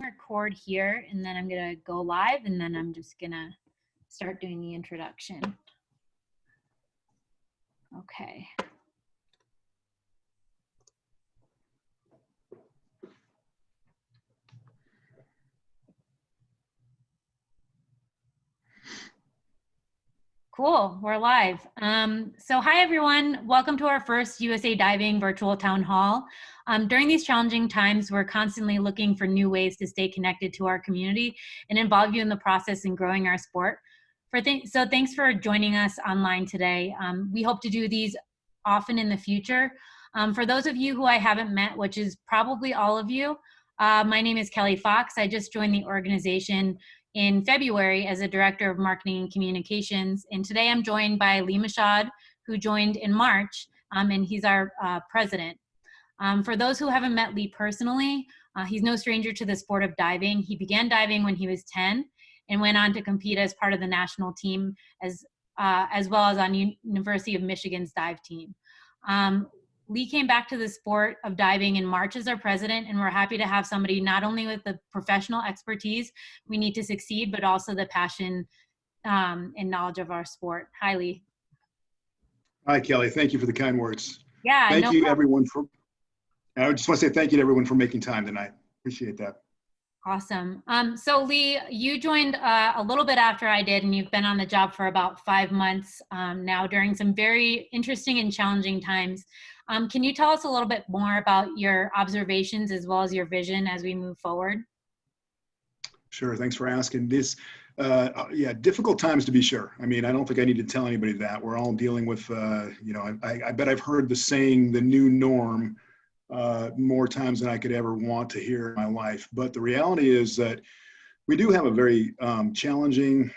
record here, and then I'm gonna go live, and then I'm just gonna start doing the introduction. Okay. Cool, we're live. So hi everyone, welcome to our first USA Diving virtual town hall. During these challenging times, we're constantly looking for new ways to stay connected to our community and involve you in the process in growing our sport. So thanks for joining us online today. We hope to do these often in the future. For those of you who I haven't met, which is probably all of you, my name is Kelly Fox. I just joined the organization in February as a director of marketing and communications. And today I'm joined by Lee Mashad, who joined in March, and he's our president. For those who haven't met Lee personally, he's no stranger to the sport of diving. He began diving when he was 10 and went on to compete as part of the national team as well as on University of Michigan's dive team. Lee came back to the sport of diving in March as our president, and we're happy to have somebody not only with the professional expertise we need to succeed, but also the passion and knowledge of our sport. Hi, Lee. Hi, Kelly. Thank you for the kind words. Yeah, thank you, everyone. I just want to say thank you to everyone for making time tonight. Appreciate that. Awesome. So Lee, you joined a little bit after I did, and you've been on the job for about 5 months now during some very interesting and challenging times. Can you tell us a little bit more about your observations as well as your vision as we move forward? Sure. Thanks for asking. This, yeah, difficult times to be sure. I mean, I don't think I need to tell anybody that. We're all dealing with, you know, I bet I've heard the saying, the new norm, more times than I could ever want to hear in my life. But the reality is that we do have a very challenging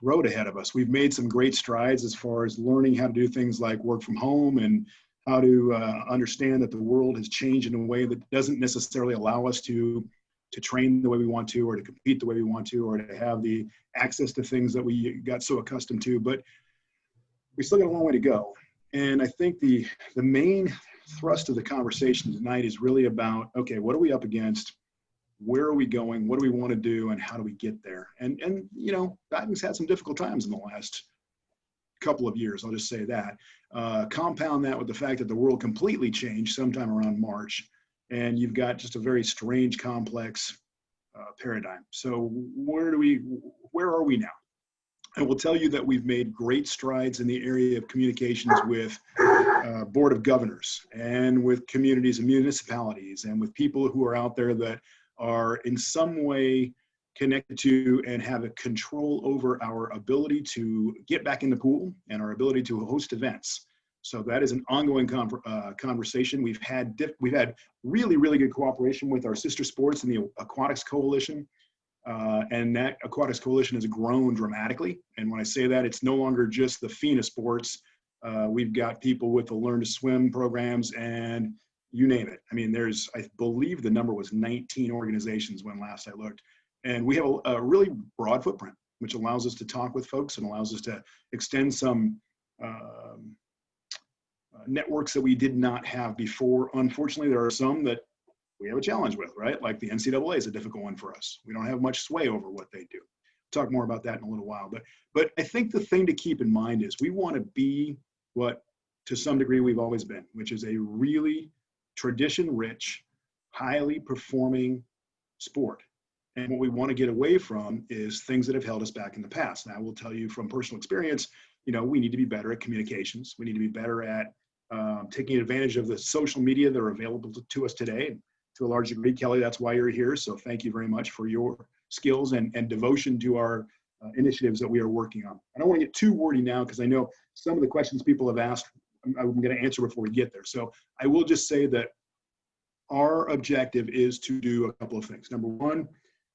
road ahead of us. We've made some great strides as far as learning how to do things like work from home and how to understand that the world has changed in a way that doesn't necessarily allow us to train the way we want to, or to compete the way we want to, or to have the access to things that we got so accustomed to. But we still got a long way to go. And I think the main thrust of the conversation tonight is really about, okay, what are we up against? Where are we going? What do we want to do? And how do we get there? And you know, diving's had some difficult times in the last couple of years, I'll just say that. Compound that with the fact that the world completely changed sometime around March, and you've got just a very strange, complex paradigm. So where are we now? I will tell you that we've made great strides in the area of communications with Board of Governors and with communities and municipalities and with people who are out there that are in some way connected to and have a control over our ability to get back in the pool and our ability to host events. So that is an ongoing conversation. We've had really, really good cooperation with our sister sports in the Aquatics Coalition. And that Aquatics Coalition has grown dramatically. And when I say that, it's no longer just the FINA sports. We've got people with the Learn to Swim programs and you name it. I mean, I believe the number was 19 organizations when last I looked. And we have a really broad footprint, which allows us to talk with folks and allows us to extend some networks that we did not have before. Unfortunately, there are some that we have a challenge with, right? Like the NCAA is a difficult one for us. We don't have much sway over what they do. We'll talk more about that in a little while. But I think the thing to keep in mind is we want to be what, to some degree, we've always been, which is a really tradition-rich, highly performing sport. And what we want to get away from is things that have held us back in the past. Now, I will tell you from personal experience, you know, we need to be better at communications. We need to be better at taking advantage of the social media that are available to us today. And to a large degree, Kelly, that's why you're here. So thank you very much for your skills and devotion to our initiatives that we are working on. I don't want to get too wordy now because I know some of the questions people have asked, I'm going to answer before we get there. So I will just say that our objective is to do a couple of things. Number one,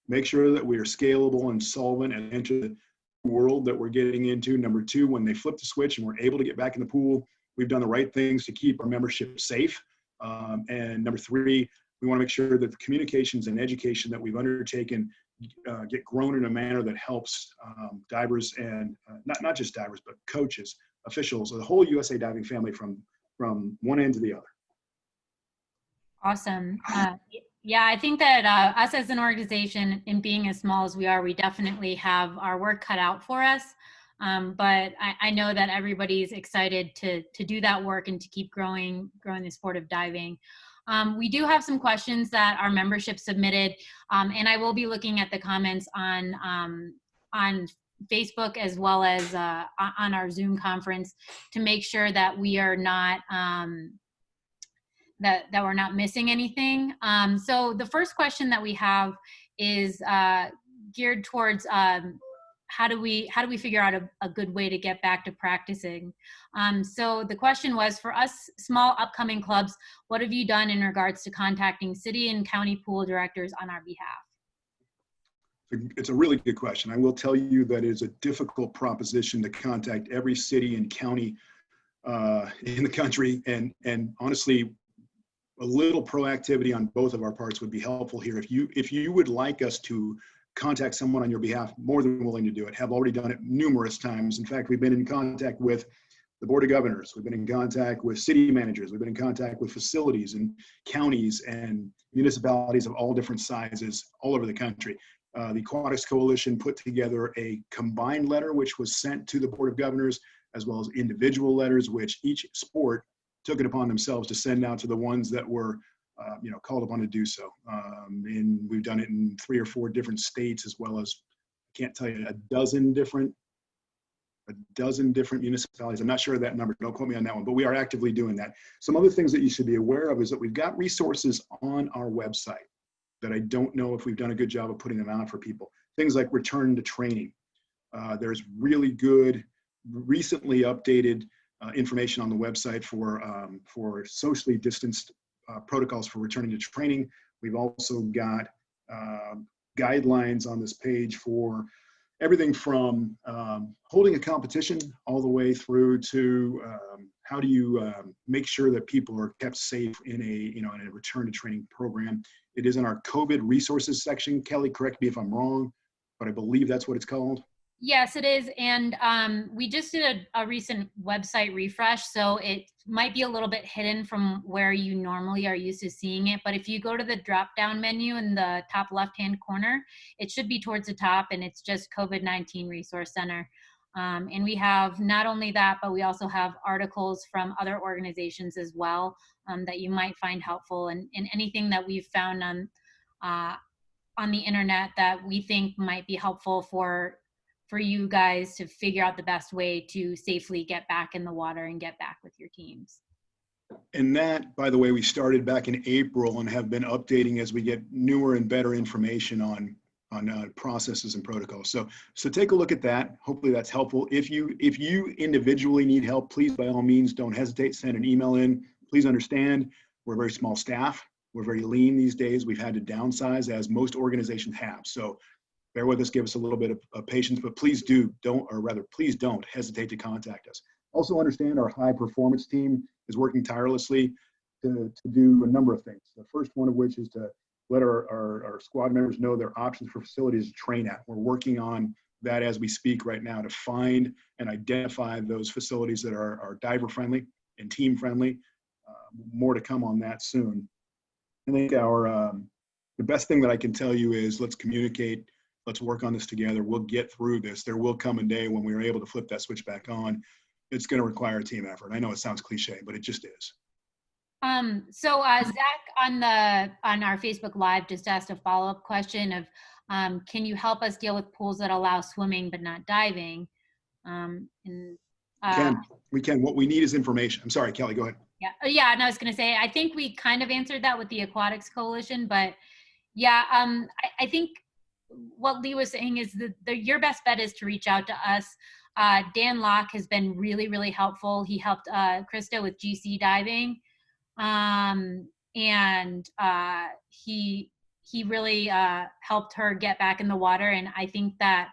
make sure that we are scalable and solvent and enter the world that we're getting into. Number two, when they flip the switch and we're able to get back in the pool, we've done the right things to keep our membership safe. And number three, we want to make sure that the communications and education that we've undertaken get grown in a manner that helps divers and not just divers, but coaches, officials, the whole USA Diving family from one end to the other. Awesome. Yeah, I think that us as an organization, in being as small as we are, we definitely have our work cut out for us. But I know that everybody's excited to do that work and to keep growing the sport of diving. We do have some questions that our membership submitted, and I will be looking at the comments on Facebook as well as on our Zoom conference to make sure that we are not that we're not missing anything. So the first question that we have is geared towards how do we figure out a good way to get back to practicing? So the question was, for us small upcoming clubs, what have you done in regards to contacting city and county pool directors on our behalf? It's a really good question. I will tell you that it is a difficult proposition to contact every city and county in the country, and honestly, a little proactivity on both of our parts would be helpful here. If you would like us to contact someone on your behalf, more than willing to do it. Have already done it numerous times. In fact, we've been in contact with the Board of Governors. We've been in contact with city managers. We've been in contact with facilities and counties and municipalities of all different sizes all over the country. The Aquatics Coalition put together a combined letter, which was sent to the Board of Governors, as well as individual letters, which each sport took it upon themselves to send out to the ones that were called upon to do so. And we've done it in 3 or 4 different states, as well as, I can't tell you, a dozen different municipalities. I'm not sure of that number, don't quote me on that one, but we are actively doing that. Some other things that you should be aware of is that we've got resources on our website that I don't know if we've done a good job of putting them out for people. Things like return to training. There's really good, recently updated information on the website for socially distanced protocols for returning to training. We've also got guidelines on this page for everything from holding a competition all the way through to how do you make sure that people are kept safe in a return to training program. It is in our COVID resources section. Kelly, correct me if I'm wrong, but I believe that's what it's called. Yes, it is. And we just did a recent website refresh, so it might be a little bit hidden from where you normally are used to seeing it. But if you go to the drop-down menu in the top left-hand corner, it should be towards the top, and it's just COVID-19 Resource Center. And we have not only that, but we also have articles from other organizations as well that you might find helpful, and anything that we've found on the internet that we think might be helpful for you guys to figure out the best way to safely get back in the water and get back with your teams. And that, by the way, we started back in April and have been updating as we get newer and better information on processes and protocols. So take a look at that. Hopefully that's helpful. If you individually need help, please, by all means, don't hesitate. Send an email in. Please understand, we're a very small staff. We're very lean these days. We've had to downsize, as most organizations have. So bear with us, give us a little bit of patience, but please don't hesitate to contact us. Also understand our high performance team is working tirelessly to do a number of things. The first one of which is to let our squad members know their options for facilities to train at. We're working on that as we speak right now to find and identify those facilities that are diver friendly and team friendly. More to come on that soon. I think the best thing that I can tell you is let's communicate. Let's work on this together. We'll get through this. There will come a day when we are able to flip that switch back on. It's going to require a team effort. I know it sounds cliche, but it just is. So Zach on our Facebook Live just asked a follow-up question of, can you help us deal with pools that allow swimming but not diving? We can. What we need is information. I'm sorry, Kelly, go ahead. Yeah. And I was going to say, I think we kind of answered that with the Aquatics Coalition, but yeah, I think what Lee was saying is that your best bet is to reach out to us. Dan Locke has been really, really helpful. He helped Krista with GC diving. And he really helped her get back in the water. And I think that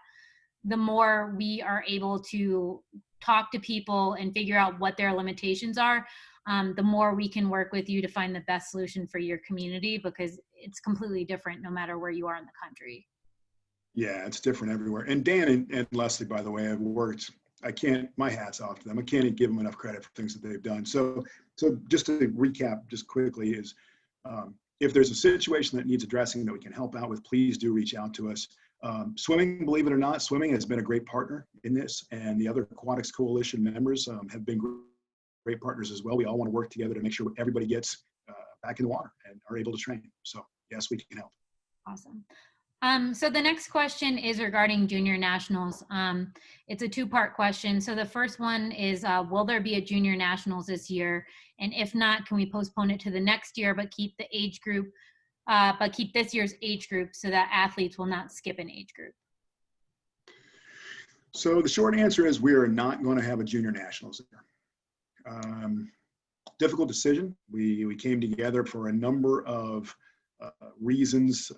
the more we are able to talk to people and figure out what their limitations are, the more we can work with you to find the best solution for your community, because it's completely different no matter where you are in the country. Yeah, it's different everywhere. And Dan and Leslie, by the way, have worked. My hat's off to them. I can't give them enough credit for things that they've done. So just to recap just quickly is if there's a situation that needs addressing that we can help out with, please do reach out to us. Swimming, believe it or not, swimming has been a great partner in this, and the other Aquatics Coalition members have been great partners as well. We all want to work together to make sure everybody gets back in the water and are able to train. So yes, we can help. Awesome. So the next question is regarding junior nationals. It's a two-part question. So the first one is, will there be a junior nationals this year? And if not, can we postpone it to the next year, but keep the age group, but keep this year's age group so that athletes will not skip an age group? So the short answer is we are not going to have a junior nationals there. Difficult decision. We came together for a number of reasons.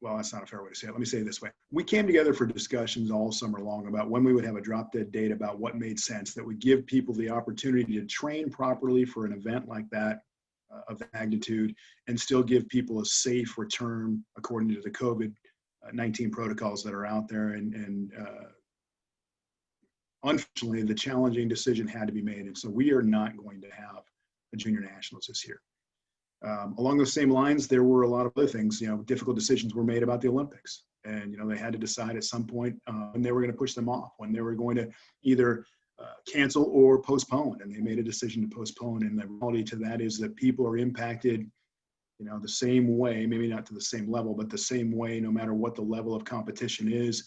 Well, that's not a fair way to say it. Let me say it this way. We came together for discussions all summer long about when we would have a drop dead date about what made sense, that would give people the opportunity to train properly for an event like that of that magnitude and still give people a safe return according to the COVID-19 protocols that are out there. And unfortunately, the challenging decision had to be made. And so we are not going to have a junior nationals this year. Along those same lines, there were a lot of other things, difficult decisions were made about the Olympics. And, they had to decide at some point when they were going to push them off, when they were going to either cancel or postpone. And they made a decision to postpone. And the reality to that is that people are impacted, the same way, maybe not to the same level, but the same way, no matter what the level of competition is.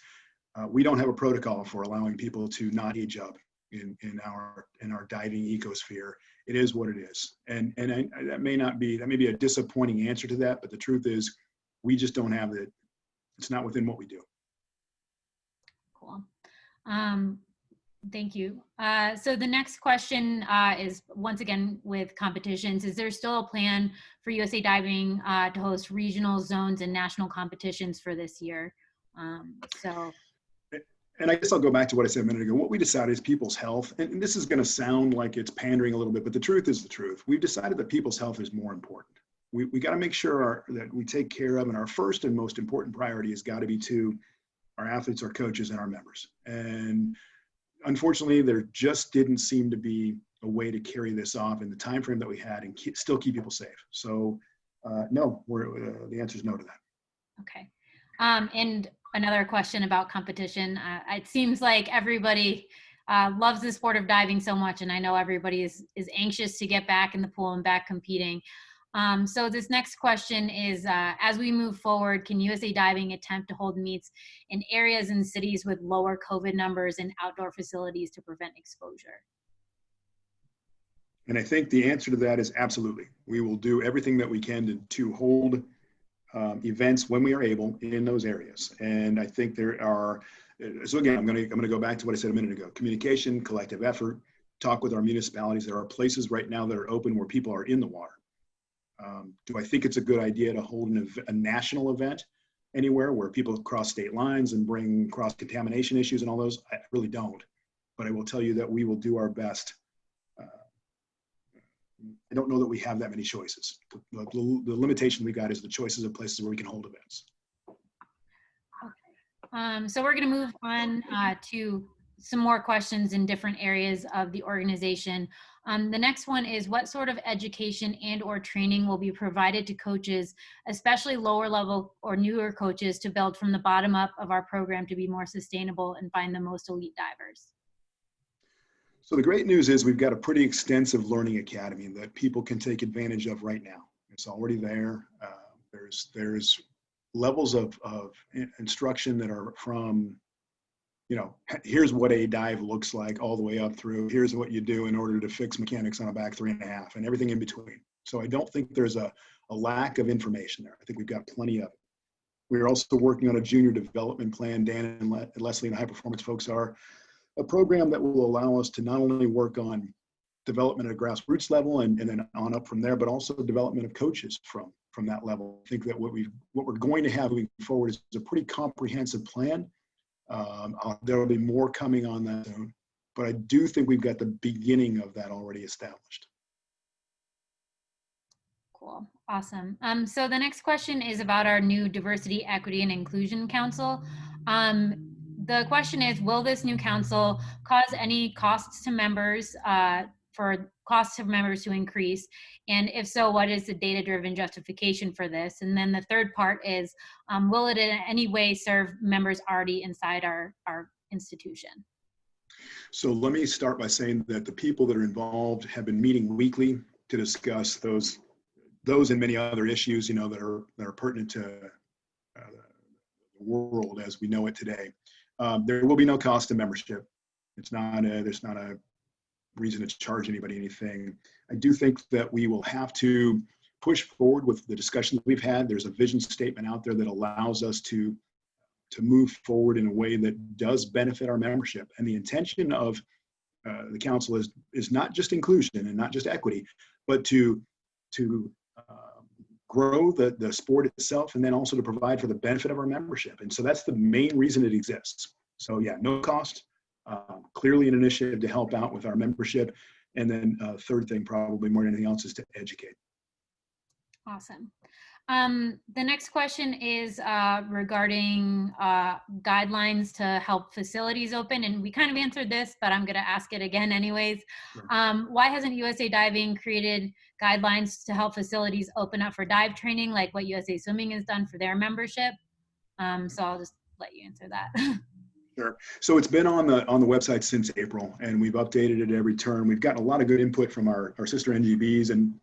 We don't have a protocol for allowing people to not age up in our diving ecosphere. It is what it is. And that may be a disappointing answer to that, but the truth is we just don't have it. It's not within what we do. Cool. Thank you. So the next question is once again with competitions. Is there still a plan for USA Diving to host regional, zones, and national competitions for this year? And I guess I'll go back to what I said a minute ago. What we decided is people's health. And this is going to sound like it's pandering a little bit, but the truth is the truth. We've decided that people's health is more important. We got to make sure that we take care of, and our first and most important priority has got to be to our athletes, our coaches, and our members. And unfortunately, there just didn't seem to be a way to carry this off in the time frame that we had and still keep people safe. So no, the answer is no to that. Okay. And another question about competition. It seems like everybody loves the sport of diving so much, and I know everybody is anxious to get back in the pool and back competing. So this next question is, as we move forward, can USA Diving attempt to hold meets in areas and cities with lower COVID numbers and outdoor facilities to prevent exposure? And I think the answer to that is absolutely. We will do everything that we can to hold events when we are able in those areas. And I think there are, so again, I'm going to go back to what I said a minute ago. Communication, collective effort, talk with our municipalities. There are places right now that are open where people are in the water. Do I think it's a good idea to hold a national event anywhere where people cross state lines and bring cross-contamination issues and all those? I really don't. But I will tell you that we will do our best. I don't know that we have that many choices. The limitation we got is the choices of places where we can hold events. Okay. So we're going to move on to some more questions in different areas of the organization. The next one is, what sort of education and or training will be provided to coaches, especially lower level or newer coaches, to build from the bottom up of our program to be more sustainable and find the most elite divers? So the great news is we've got a pretty extensive learning academy that people can take advantage of right now. It's already there. There's levels of instruction that are from, here's what a dive looks like all the way up through, here's what you do in order to fix mechanics on a back 3.5 and everything in between. So I don't think there's a lack of information there. I think we've got plenty of it. We're also working on a junior development plan. Dan and Leslie and the high performance folks are a program that will allow us to not only work on development at a grassroots level and then on up from there, but also development of coaches from that level. I think that what we're going to have moving forward is a pretty comprehensive plan. There will be more coming on that soon, but I do think we've got the beginning of that already established. Cool. Awesome. So the next question is about our new Diversity, Equity, and Inclusion Council. The question is, will this new council cause any costs to members for costs of members to increase? And if so, what is the data-driven justification for this? And then the third part is, will it in any way serve members already inside our institution? So let me start by saying that the people that are involved have been meeting weekly to discuss those and many other issues, that are pertinent to the world as we know it today. There will be no cost to membership. There's not a reason to charge anybody anything. I do think that we will have to push forward with the discussions we've had. There's a vision statement out there that allows us to move forward in a way that does benefit our membership. And the intention of the council is not just inclusion and not just equity, but to grow the sport itself, and then also to provide for the benefit of our membership. And so that's the main reason it exists. So yeah, no cost, clearly an initiative to help out with our membership. And then third thing, probably more than anything else, is to educate. Awesome. The next question is regarding guidelines to help facilities open. And we kind of answered this, but I'm going to ask it again anyways. Sure. Why hasn't USA Diving created guidelines to help facilities open up for dive training, like what USA Swimming has done for their membership? So I'll just let you answer that. Sure. So it's been on the website since April, and we've updated it every turn. We've gotten a lot of good input from our sister NGBs, and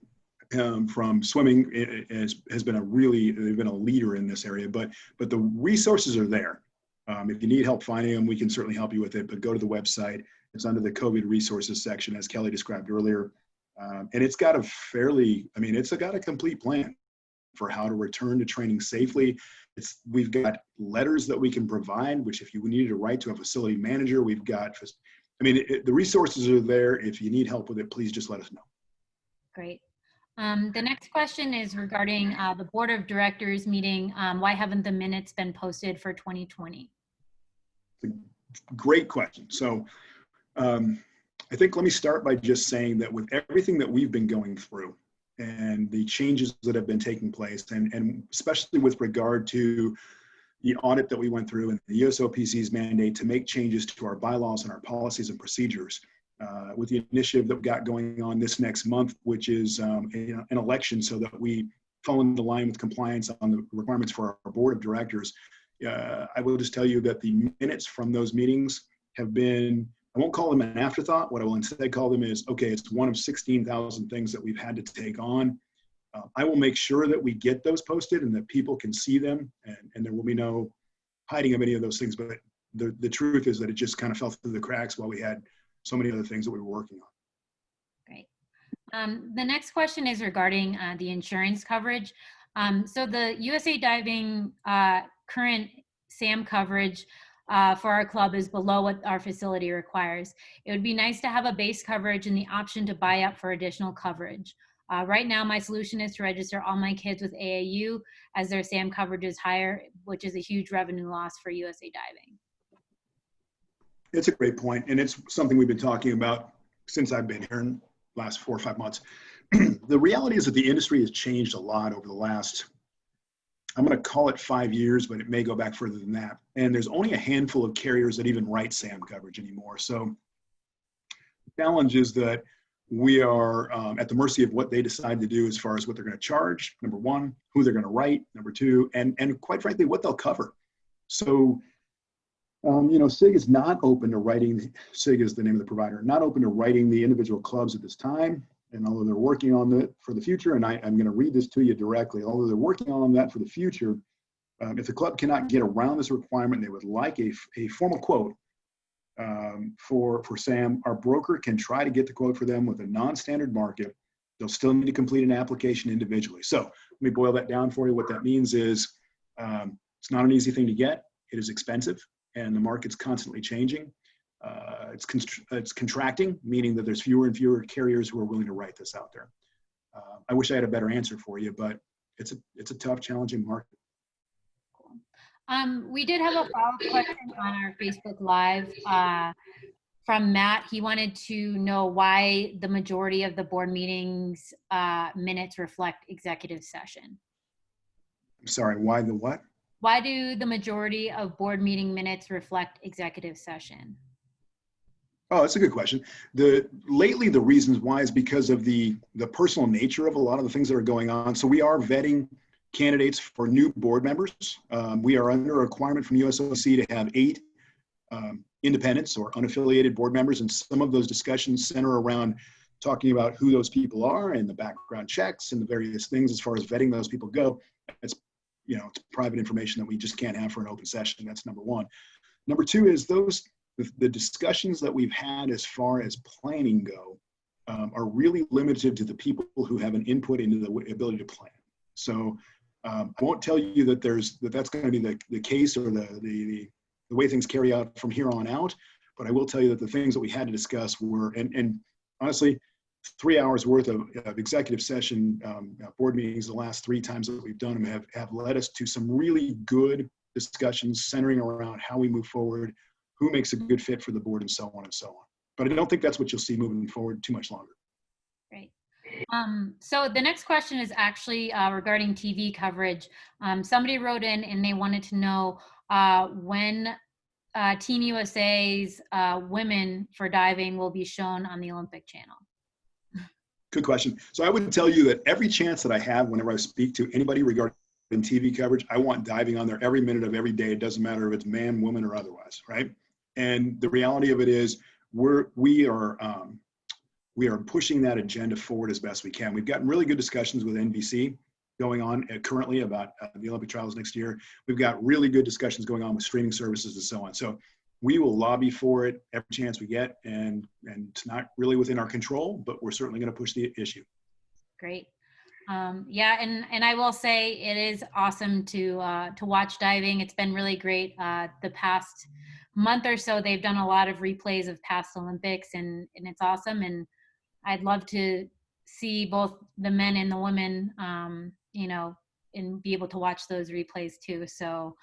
from swimming has been they've been a leader in this area, but the resources are there. If you need help finding them, we can certainly help you with it, but go to the website. It's under the COVID resources section, as Kelly described earlier. And it's got it's got a complete plan for how to return to training safely. We've got letters that we can provide, which if you needed to write to a facility manager, we've got, the resources are there. If you need help with it, please just let us know. Great. The next question is regarding the board of directors meeting. Why haven't the minutes been posted for 2020? Great question. So I think let me start by just saying that with everything that we've been going through and the changes that have been taking place, and especially with regard to the audit that we went through and the USOPC's mandate to make changes to our bylaws and our policies and procedures, with the initiative that we got going on this next month, which is an election, so that we fall into line with compliance on the requirements for our board of directors. I will just tell you that the minutes from those meetings have been, I won't call them an afterthought. What I will instead call them is, okay, it's one of 16,000 things that we've had to take on. I will make sure that we get those posted and that people can see them, and there will be no hiding of any of those things. But the truth is that it just kind of fell through the cracks while we had so many other things that we were working on. Great. The next question is regarding the insurance coverage. So the USA Diving current SAM coverage for our club is below what our facility requires. It would be nice to have a base coverage and the option to buy up for additional coverage. Right now, my solution is to register all my kids with AAU as their SAM coverage is higher, which is a huge revenue loss for USA Diving. It's a great point, and it's something we've been talking about since I've been here in the last 4 or 5 months. The reality is that the industry has changed a lot over the last, I'm going to call it 5 years, but it may go back further than that. And there's only a handful of carriers that even write SAM coverage anymore. So the challenge is that we are at the mercy of what they decide to do as far as what they're going to charge, number one, who they're going to write, number two, and quite frankly, what they'll cover. So, SIG is not open to writing, SIG is the name of the provider, not open to writing the individual clubs at this time. And although they're working on it for the future, and I'm going to read this to you directly, although they're working on that for the future, if the club cannot get around this requirement, they would like a formal quote for SAM. Our broker can try to get the quote for them with a non-standard market. They'll still need to complete an application individually. So let me boil that down for you. What that means is it's not an easy thing to get. It is expensive, and the market's constantly changing. It's contracting, meaning that there's fewer and fewer carriers who are willing to write this out there. I wish I had a better answer for you, but it's a tough, challenging market. We did have a follow-up question on our Facebook Live from Matt. He wanted to know why the majority of the board meetings minutes reflect executive session. I'm sorry, why the what? Why do the majority of board meeting minutes reflect executive session? Oh, that's a good question. Lately, the reasons why is because of the personal nature of a lot of the things that are going on. So we are vetting candidates for new board members. We are under a requirement from USOC to have 8 independents or unaffiliated board members, and some of those discussions center around talking about who those people are and the background checks and the various things as far as vetting those people go. It's, you know, it's private information that we just can't have for an open session. That's number one. Number two is the discussions that we've had as far as planning go are really limited to the people who have an input into the ability to plan. So I won't tell you that that's going to be the case or the way things carry out from here on out, but I will tell you that the things that we had to discuss were, and honestly, 3 hours worth of executive session board meetings the last 3 times that we've done them have led us to some really good discussions centering around how we move forward, who makes a good fit for the board, and so on and so on. But I don't think that's what you'll see moving forward too much longer. Great. So the next question is actually regarding TV coverage. Somebody wrote in and they wanted to know when Team USA's women for diving will be shown on the Olympic Channel. Good question. So I would tell you that every chance that I have, whenever I speak to anybody regarding TV coverage, I want diving on there every minute of every day. It doesn't matter if it's man, woman, or otherwise, right? And the reality of it is we are pushing that agenda forward as best we can. We've gotten really good discussions with NBC going on currently about the Olympic trials next year. We've got really good discussions going on with streaming services and so on. So we will lobby for it every chance we get, and it's not really within our control, but we're certainly going to push the issue. Great. Yeah, and I will say it is awesome to watch diving. It's been really great. The past month or so, they've done a lot of replays of past Olympics, and it's awesome. And I'd love to see both the men and the women, you know, and be able to watch those replays too. So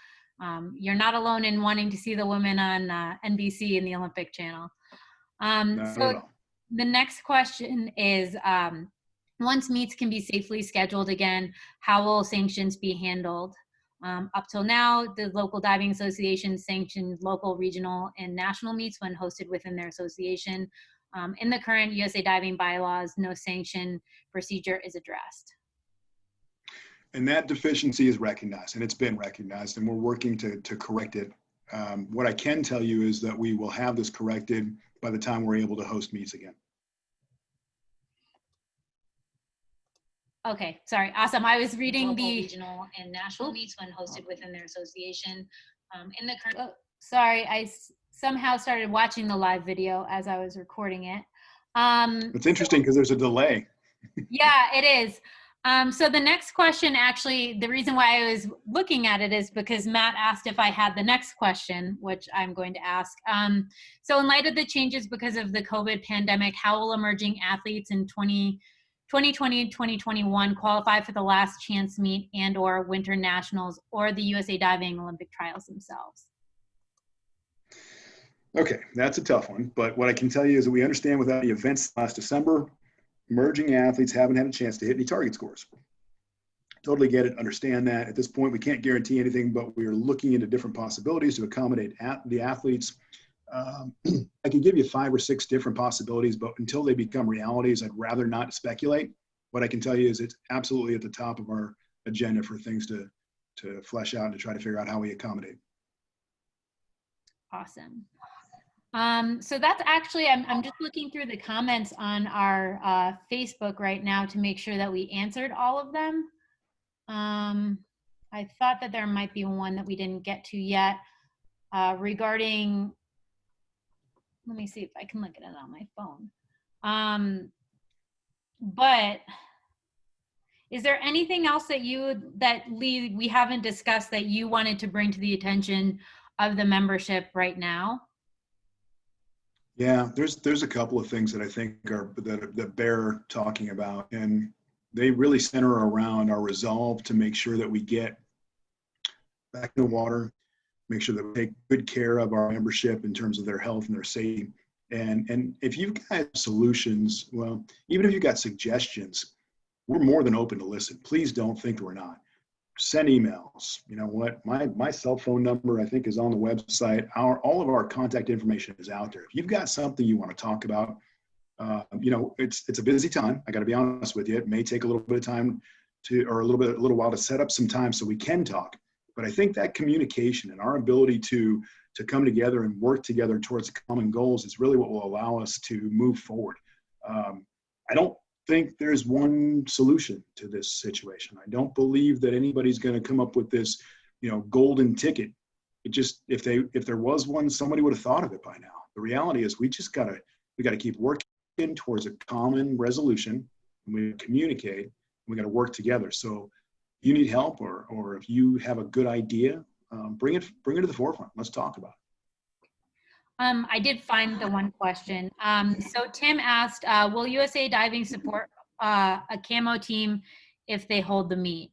you're not alone in wanting to see the women on NBC in the Olympic Channel. So the next question is, once meets can be safely scheduled again, how will sanctions be handled? Up till now, the local diving association sanctioned local, regional, and national meets when hosted within their association. In the current USA diving bylaws, no sanction procedure is addressed. And that deficiency is recognized, and it's been recognized, and we're working to correct it. What I can tell you is that we will have this corrected by the time we're able to host meets again. Okay, sorry, awesome. I was reading the regional and national meets when hosted within their association. In the current, sorry, I somehow started watching the live video as I was recording it. It's interesting because there's a delay. Yeah, it is. So the next question, actually, the reason why I was looking at it is because Matt asked if I had the next question, which I'm going to ask. So in light of the changes because of the COVID pandemic, how will emerging athletes in 2020 and 2021 qualify for the last chance meet and or winter nationals or the USA Diving Olympic trials themselves? Okay, that's a tough one. But what I can tell you is that we understand without the events last December, emerging athletes haven't had a chance to hit any target scores. Totally get it, understand that. At this point, we can't guarantee anything, but we are looking into different possibilities to accommodate the athletes. I can give you 5 or 6 different possibilities, but until they become realities, I'd rather not speculate. What I can tell you is it's absolutely at the top of our agenda for things to flesh out and to try to figure out how we accommodate. Awesome. So that's actually, I'm just looking through the comments on our Facebook right now to make sure that we answered all of them. I thought that there might be one that we didn't get to yet regarding, let me see if I can look at it on my phone. But is there anything else that Lee, we haven't discussed that you wanted to bring to the attention of the membership right now? Yeah, there's a couple of things that I think are that bear talking about, and they really center around our resolve to make sure that we get back in the water, make sure that we take good care of our membership in terms of their health and their safety. And if you've got solutions, well, even if you've got suggestions, we're more than open to listen. Please don't think we're not. send emails. You know what? My cell phone number, I think, is on the website. All of our contact information is out there. If you've got something you want to talk about, you know, it's a busy time. I got to be honest with you. It may take a little bit of time or a little while to set up some time so we can talk. But I think that communication and our ability to come together and work together towards common goals is really what will allow us to move forward. I don't think there's one solution to this situation. I don't believe that anybody's going to come up with this, you know, golden ticket. It just, if there was one, somebody would have thought of it by now. The reality is we got to keep working towards a common resolution, and we communicate, and we got to work together. So if you need help or if you have a good idea, bring it to the forefront. Let's talk about it. I did find the one question. So Tim asked, will USA Diving support a Camo team if they hold the meet?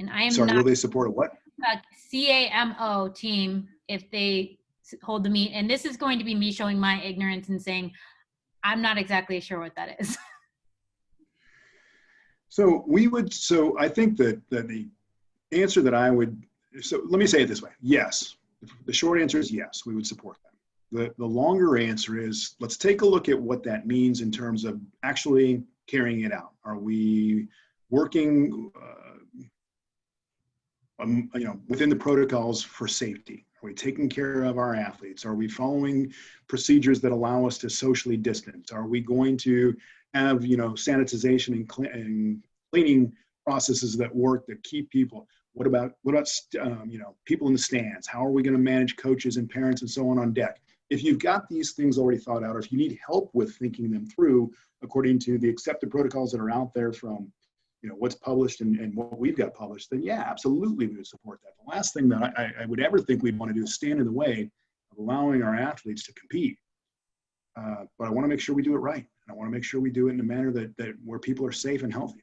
And I am Sorry, not will they support a what? a CAMO team if they hold the meet. And this is going to be me showing my ignorance and saying, I'm not exactly sure what that is. So I think that the answer that I would, so let me say it this way. Yes. The short answer is yes, we would support them. The longer answer is, let's take a look at what that means in terms of actually carrying it out. Are we working, you know, within the protocols for safety? Are we taking care of our athletes? Are we following procedures that allow us to socially distance? Are we going to have, you know, sanitization and cleaning processes that work, that keep people? What about you know, people in the stands? How are we going to manage coaches and parents and so on deck? If you've got these things already thought out, or if you need help with thinking them through according to the accepted protocols that are out there from, you know, what's published and what we've got published, then yeah, absolutely we would support that. The last thing that I would ever think we'd want to do is stand in the way of allowing our athletes to compete. But I want to make sure we do it right. And I want to make sure we do it in a manner that where people are safe and healthy.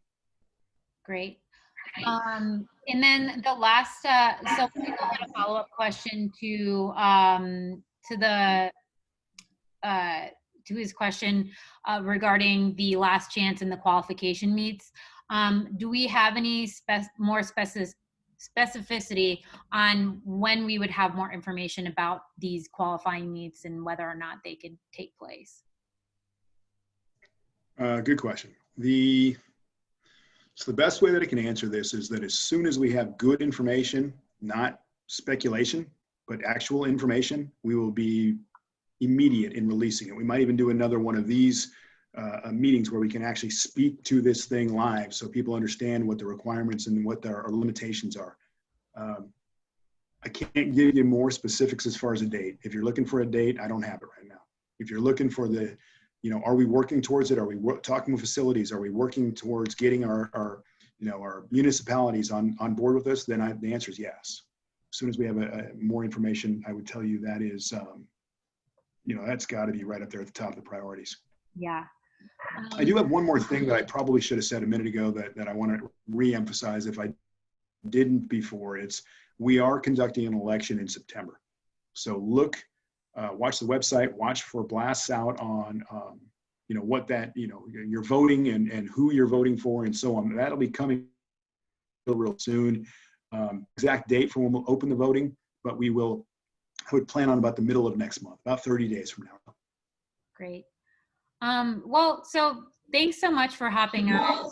Great. And then the last, so we had a follow-up question to his question regarding the last chance in the qualification meets. Do we have any more specificity on when we would have more information about these qualifying meets and whether or not they could take place? Good question. So the best way that I can answer this is that as soon as we have good information, not speculation, but actual information, we will be immediate in releasing it. We might even do another one of these meetings where we can actually speak to this thing live so people understand what the requirements and what our limitations are. I can't give you more specifics as far as a date. If you're looking for a date, I don't have it right now. If you're looking for the, you know, are we working towards it? Are we talking with facilities? Are we working towards getting our you know, our municipalities on board with us? Then the answer is yes. As soon as we have more information, I would tell you that is, you know, that's got to be right up there at the top of the priorities. Yeah. I do have one more thing that I probably should have said a minute ago that I want to re-emphasize if I didn't before. It's, we are conducting an election in September. So watch the website, watch for blasts out on, you know, what that, you know, you're voting and who you're voting for and so on. That'll be coming real soon. Exact date for when we'll open the voting, but I would plan on about the middle of next month, about 30 days from now. Great. Well, so thanks so much for hopping on.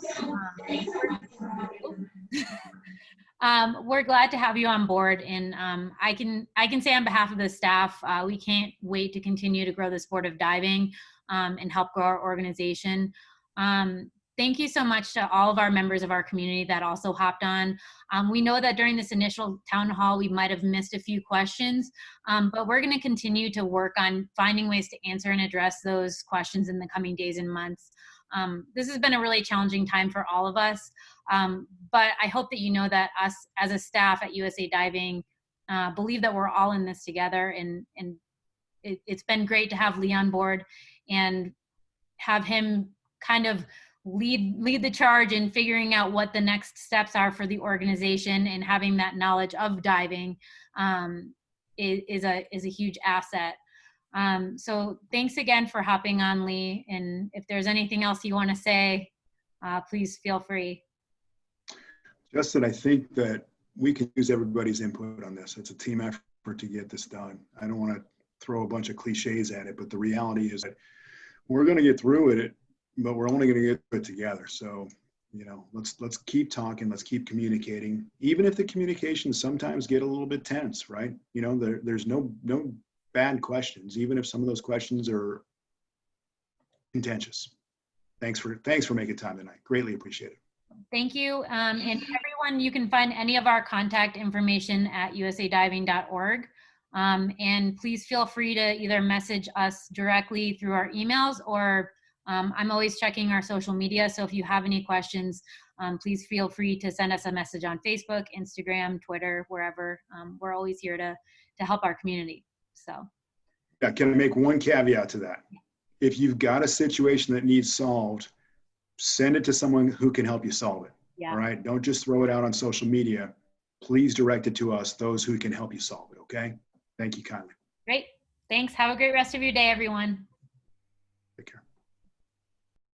We're glad to have you on board, and I can say on behalf of the staff, we can't wait to continue to grow the sport of diving and help grow our organization. Thank you so much to all of our members of our community that also hopped on. We know that during this initial town hall, we might have missed a few questions, but we're going to continue to work on finding ways to answer and address those questions in the coming days and months. This has been a really challenging time for all of us, but I hope that you know that us as a staff at USA Diving believe that we're all in this together, and it's been great to have Lee on board and have him kind of lead the charge in figuring out what the next steps are for the organization, and having that knowledge of diving is a huge asset. So thanks again for hopping on, Lee. And if there's anything else you want to say, please feel free. Justin, I think that we can use everybody's input on this. It's a team effort to get this done. I don't want to throw a bunch of cliches at it, but the reality is that we're going to get through it, but we're only going to get through it together. So, you know, let's keep talking. Let's keep communicating, even if the communications sometimes get a little bit tense, right? You know, there's no bad questions, even if some of those questions are contentious. Thanks for making time tonight. Greatly appreciate it. Thank you. And everyone, you can find any of our contact information at usadiving.org. And please feel free to either message us directly through our emails, or I'm always checking our social media. So if you have any questions, please feel free to send us a message on Facebook, Instagram, Twitter, wherever. We're always here to help our community. So. Yeah, can I make one caveat to that? If you've got a situation that needs solved, send it to someone who can help you solve it. Yeah. All right. Don't just throw it out on social media. Please direct it to us, those who can help you solve it. Okay. Thank you kindly. Great. Thanks. Have a great rest of your day, everyone. Take care.